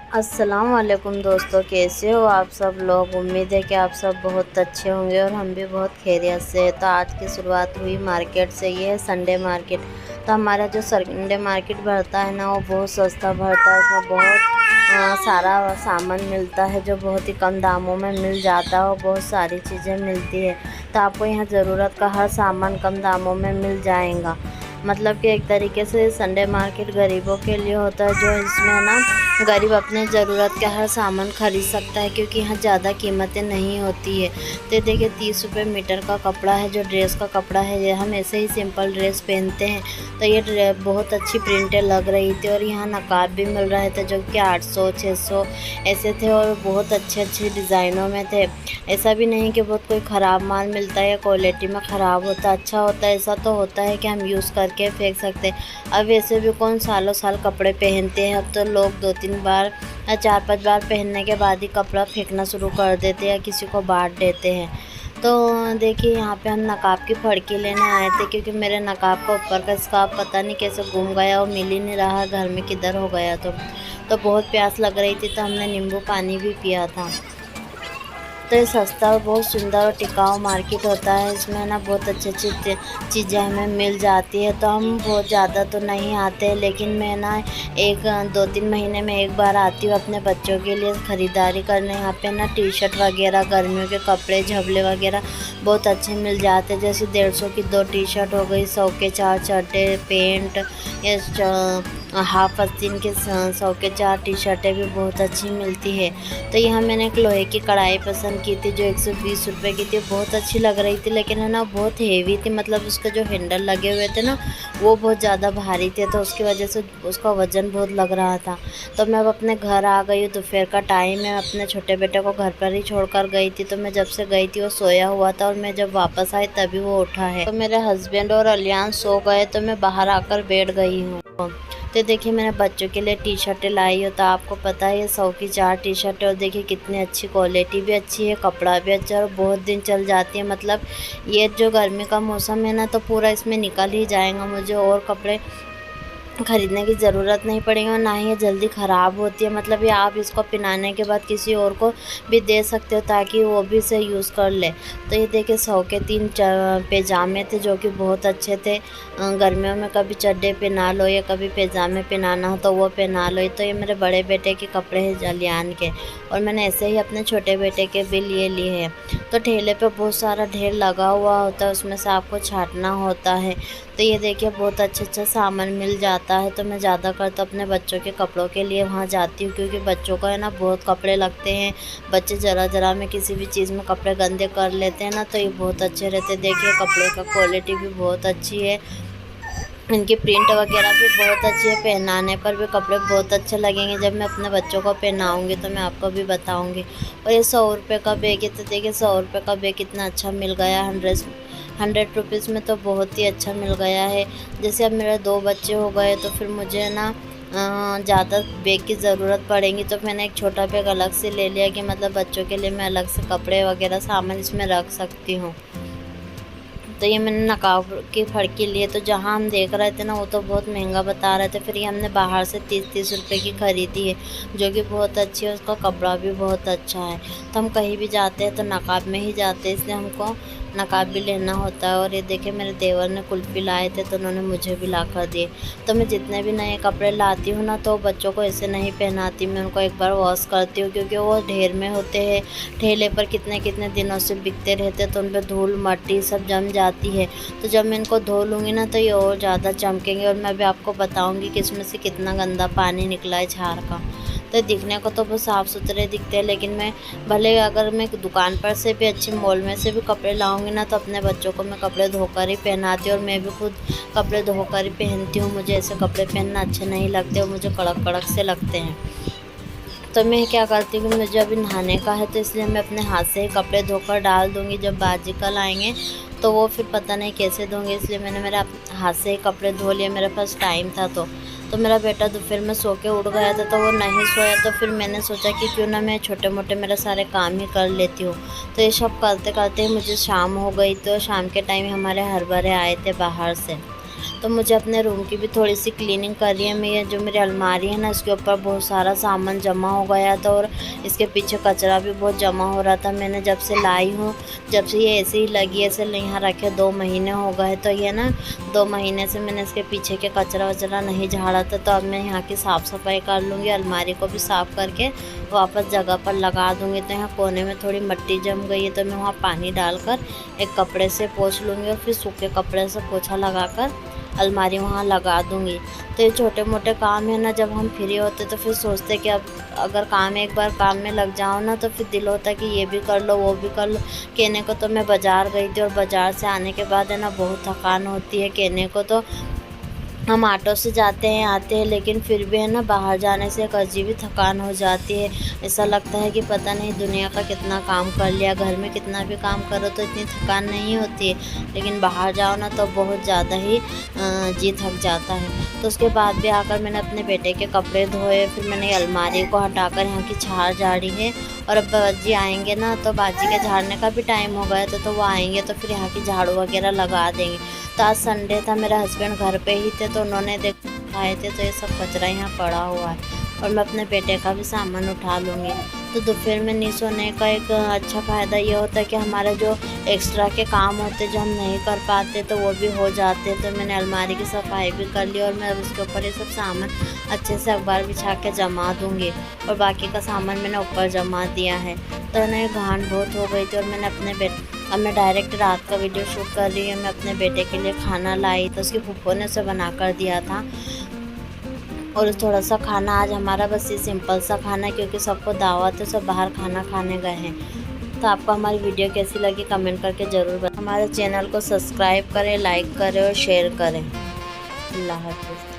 अस्सलाम वालेकुम दोस्तों, कैसे हो आप सब लोग। उम्मीद है कि आप सब बहुत अच्छे होंगे और हम भी बहुत खैरियत से हैं। तो आज की शुरुआत हुई मार्केट से। ये है संडे मार्केट। तो हमारा जो संडे मार्केट भरता है ना, वो बहुत सस्ता भरता है। उसमें बहुत सारा सामान मिलता है जो बहुत ही कम दामों में मिल जाता है और बहुत सारी चीज़ें मिलती है। तो आपको यहाँ ज़रूरत का हर सामान कम दामों में मिल जाएगा। मतलब कि एक तरीके से संडे मार्केट गरीबों के लिए होता है, जो इसमें ना गरीब अपने ज़रूरत का हर सामान खरीद सकता है, क्योंकि यहाँ ज़्यादा कीमतें नहीं होती है। तो देखिए 30 रुपये मीटर का कपड़ा है, जो ड्रेस का कपड़ा है। ये हम ऐसे ही सिंपल ड्रेस पहनते हैं, तो ये बहुत अच्छी प्रिंटें लग रही थी। और यहाँ नकाब भी मिल रहे थे जो कि 800-600 ऐसे थे और बहुत अच्छे अच्छे डिज़ाइनों में थे। ऐसा भी नहीं कि बहुत कोई ख़राब माल मिलता है या क्वालिटी में ख़राब होता है, अच्छा होता है। ऐसा तो होता है कि हम यूज़ करके फेंक सकते हैं। अब वैसे भी कौन सालों साल कपड़े पहनते हैं। अब तो लोग 2-3 बार या 4-5 बार पहनने के बाद ही कपड़ा फेंकना शुरू कर देते हैं या किसी को बांट देते हैं। तो देखिए यहाँ पे हम नकाब की फड़की लेने आए थे, क्योंकि मेरे नकाब का ऊपर का स्कार्फ पता नहीं कैसे गुम गया और मिल ही नहीं रहा घर में, किधर हो गया। तो बहुत प्यास लग रही थी, तो हमने नींबू पानी भी पिया था। तो ये सस्ता और बहुत सुंदर और टिकाऊ मार्केट होता है। इसमें ना बहुत अच्छी अच्छी चीज़ें हमें मिल जाती है। तो हम बहुत ज़्यादा तो नहीं आते, लेकिन मैं ना 2-3 महीने में एक बार आती हूँ अपने बच्चों के लिए ख़रीदारी करने। यहाँ पे ना टी शर्ट वगैरह, गर्मियों के कपड़े, झबले वगैरह बहुत अच्छे मिल जाते हैं। जैसे 150 की 2 टी शर्ट हो गई, 100 के 4 शर्टें, पेंट या हाफ आस्तीन के 100 के 4 टी शर्टें भी बहुत अच्छी मिलती है। तो यहाँ मैंने एक लोहे की कढ़ाई पसंद की थी, जो 120 रुपये की थी। बहुत अच्छी लग रही थी, लेकिन है ना बहुत हेवी थी। मतलब उसके जो हैंडल लगे हुए थे ना, वो बहुत ज़्यादा भारी थे, तो उसकी वजह से उसका वज़न बहुत लग रहा था। तो मैं अब अपने घर आ गई हूँ। दोपहर का टाइम है। अपने छोटे बेटे को घर पर ही छोड़कर गई थी। तो मैं जब से गई थी वो सोया हुआ था, और मैं जब वापस आई तभी वो उठा है। तो मेरे हस्बैंड और अलियान सो गए, तो मैं बाहर आकर बैठ गई हूँ। तो देखिए मैंने बच्चों के लिए टी शर्टें लाई हो। तो आपको पता है ये 100 की 4 टी शर्टें, और देखिए कितनी अच्छी क्वालिटी भी अच्छी है, कपड़ा भी अच्छा है और बहुत दिन चल जाती है। मतलब ये जो गर्मी का मौसम है ना, तो पूरा इसमें निकल ही जाएगा। मुझे और कपड़े ख़रीदने की ज़रूरत नहीं पड़ेगी और ना ही ये जल्दी ख़राब होती है। मतलब ये आप इसको पहनाने के बाद किसी और को भी दे सकते हो, ताकि वो भी इसे यूज़ कर ले। तो ये देखिए 100 के 3 पैजामे थे, जो कि बहुत अच्छे थे। गर्मियों में कभी चड्डे पहना लो या कभी पैजामे पहनाना हो तो वो पहना लो। तो ये मेरे बड़े बेटे के कपड़े हैं जलियान के, और मैंने ऐसे ही अपने छोटे बेटे के भी लिए हैं। तो ठेले पे बहुत सारा ढेर लगा हुआ होता है, उसमें से आपको छांटना होता है। तो ये देखिए बहुत अच्छा सामान मिल जाता है। तो मैं ज़्यादातर तो अपने बच्चों के कपड़ों के लिए वहाँ जाती हूँ, क्योंकि बच्चों को है ना बहुत कपड़े लगते हैं। बच्चे ज़रा में किसी भी चीज़ में कपड़े गंदे कर लेते हैं ना, तो ये बहुत अच्छे रहते हैं। देखिए कपड़े का क्वालिटी भी बहुत अच्छी है, इनकी प्रिंट वगैरह भी बहुत अच्छी है। पहनाने पर भी कपड़े बहुत अच्छे लगेंगे। जब मैं अपने बच्चों को पहनाऊँगी तो मैं आपको भी बताऊँगी। और ये 100 रुपये का बैग है। तो देखिए 100 रुपये का बैग कितना अच्छा मिल गया। 100 रुपीज़ में तो बहुत ही अच्छा मिल गया है। जैसे अब मेरे 2 बच्चे हो गए, तो फिर मुझे ना ज़्यादा बैग की ज़रूरत पड़ेगी। तो मैंने एक छोटा बैग अलग से ले लिया, कि मतलब बच्चों के लिए मैं अलग से कपड़े वगैरह सामान इसमें रख सकती हूँ। तो ये मैंने नकाब की फड़की लिए। तो जहाँ हम देख रहे थे ना, वो तो बहुत महंगा बता रहे थे। फिर ये हमने बाहर से 30-30 रुपये की ख़रीदी है, जो कि बहुत अच्छी है। उसका कपड़ा भी बहुत अच्छा है। तो हम कहीं भी जाते हैं तो नकाब में ही जाते हैं, इसलिए हमको नकाब भी लेना होता है। और ये देखे मेरे देवर ने कुल्फ़ी लाए थे, तो उन्होंने मुझे भी ला कर दिए। तो मैं जितने भी नए कपड़े लाती हूँ ना, तो बच्चों को ऐसे नहीं पहनाती, मैं उनको एक बार वॉश करती हूँ, क्योंकि वो ढेर में होते हैं। ठेले पर कितने कितने दिनों से बिकते रहते हैं, तो उन पर धूल मट्टी सब जम जाती है। तो जब मैं इनको धो लूँगी ना, तो ये और ज़्यादा चमकेंगे। और मैं भी आपको बताऊँगी कि इसमें से कितना गंदा पानी निकला है झाड़ का। तो दिखने को तो बहुत साफ़ सुथरे दिखते हैं, लेकिन मैं भले अगर मैं दुकान पर से भी, अच्छे मॉल में से भी कपड़े लाऊंगी ना, तो अपने बच्चों को मैं कपड़े धोकर ही पहनाती हूँ। और मैं भी खुद कपड़े धोकर ही पहनती हूँ। मुझे ऐसे कपड़े पहनना अच्छे नहीं लगते और मुझे कड़क कड़क से लगते हैं। तो मैं क्या करती हूँ कि मुझे अभी नहाने का है, तो इसलिए मैं अपने हाथ से ही कपड़े धोकर डाल दूँगी। जब बाजी कल आएंगे तो वो फिर पता नहीं कैसे धोंगे, इसलिए मैंने मेरा हाथ से ही कपड़े धो लिए। मेरे पास टाइम था। तो मेरा बेटा दोपहर में सो के उठ गया था, तो वो नहीं सोया। तो फिर मैंने सोचा कि क्यों ना मैं छोटे मोटे मेरे सारे काम ही कर लेती हूँ। तो ये सब करते करते मुझे शाम हो गई। तो शाम के टाइम हमारे हरभरे आए थे बाहर से। तो मुझे अपने रूम की भी थोड़ी सी क्लीनिंग करनी है। मैं ये जो मेरी अलमारी है ना, इसके ऊपर बहुत सारा सामान जमा हो गया था और इसके पीछे कचरा भी बहुत जमा हो रहा था। मैंने जब से लाई हूँ, जब से ये ऐसे ही लगी ऐसे यहाँ रखे 2 महीने हो गए, तो ये ना 2 महीने से मैंने इसके पीछे के कचरा वचरा नहीं झाड़ा था। तो अब मैं यहाँ की साफ़ सफाई कर लूँगी, अलमारी को भी साफ़ करके वापस जगह पर लगा दूँगी। तो यहाँ कोने में थोड़ी मिट्टी जम गई है, तो मैं वहाँ पानी डालकर एक कपड़े से पोंछ लूँगी और फिर सूखे कपड़े से पोछा लगाकर अलमारी वहाँ लगा दूँगी। तो ये छोटे मोटे काम है ना, जब हम फ्री होते तो फिर सोचते कि अब अगर एक बार काम में लग जाओ ना, तो फिर दिल होता है कि ये भी कर लो वो भी कर लो। कहने को तो मैं बाज़ार गई थी और बाज़ार से आने के बाद है ना बहुत थकान होती है। कहने को तो हम ऑटो से जाते हैं आते हैं, लेकिन फिर भी है ना बाहर जाने से एक अजीब ही थकान हो जाती है। ऐसा लगता है कि पता नहीं दुनिया का कितना काम कर लिया, घर में कितना भी काम करो तो इतनी थकान नहीं होती है, लेकिन बाहर जाओ ना तो बहुत ज़्यादा ही जी थक जाता है। तो उसके बाद भी आकर मैंने अपने बेटे के कपड़े धोए, फिर मैंने अलमारी को हटाकर यहाँ की झाड़ झाड़ी है। और अब बाजी आएंगे ना, तो बाजी के झाड़ने का भी टाइम हो गया तो वो आएंगे तो फिर यहाँ की झाड़ू वगैरह लगा देंगे। तो आज संडे था, मेरे हस्बैंड घर पे ही थे, तो उन्होंने आए थे तो ये सब कचरा यहाँ पड़ा हुआ है और मैं अपने बेटे का भी सामान उठा लूँगी। तो दोपहर में नहीं सोने का एक अच्छा फ़ायदा ये होता है कि हमारे जो एक्स्ट्रा के काम होते जो हम नहीं कर पाते तो वो भी हो जाते। तो मैंने अलमारी की सफाई भी कर ली और मैं अब उसके ऊपर ये सब सामान अच्छे से अखबार बिछा के जमा दूँगी और बाकी का सामान मैंने ऊपर जमा दिया है। तो ना ये घान बहुत हो गई थी और मैंने अब मैं डायरेक्ट रात का वीडियो शूट कर रही हूँ। मैं अपने बेटे के लिए खाना लाई तो उसकी फूफो ने उसे बना कर दिया था और थोड़ा सा खाना आज हमारा बस ये सिंपल सा खाना, क्योंकि सबको दावत है, सब बाहर खाना खाने गए हैं। तो आपको हमारी वीडियो कैसी लगी कमेंट करके ज़रूर बताएं। हमारे चैनल को सब्सक्राइब करें, लाइक करें और शेयर करें। अल्लाह हाफ़िज़।